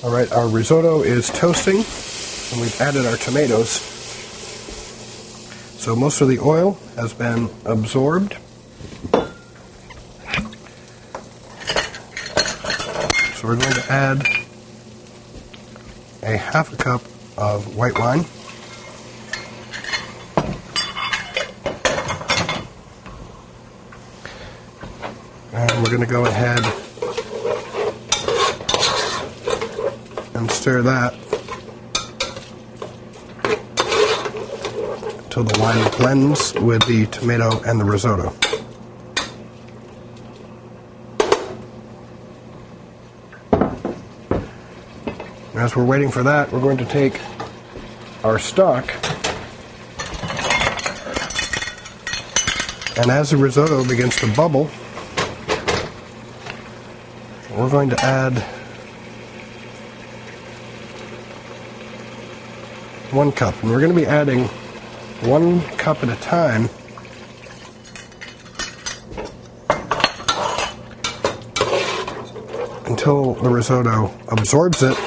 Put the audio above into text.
Alright, our risotto is toasting, and we've added our tomatoes. So most of the oil has been absorbed. So we're going to add a half a cup of white wine. And we're going to go ahead and stir that until the wine blends with the tomato and the risotto. As we're waiting for that, we're going to take our stock, and as the risotto begins to bubble, we're going to add 1 cup, and we're going to be adding 1 cup at a time until the risotto absorbs it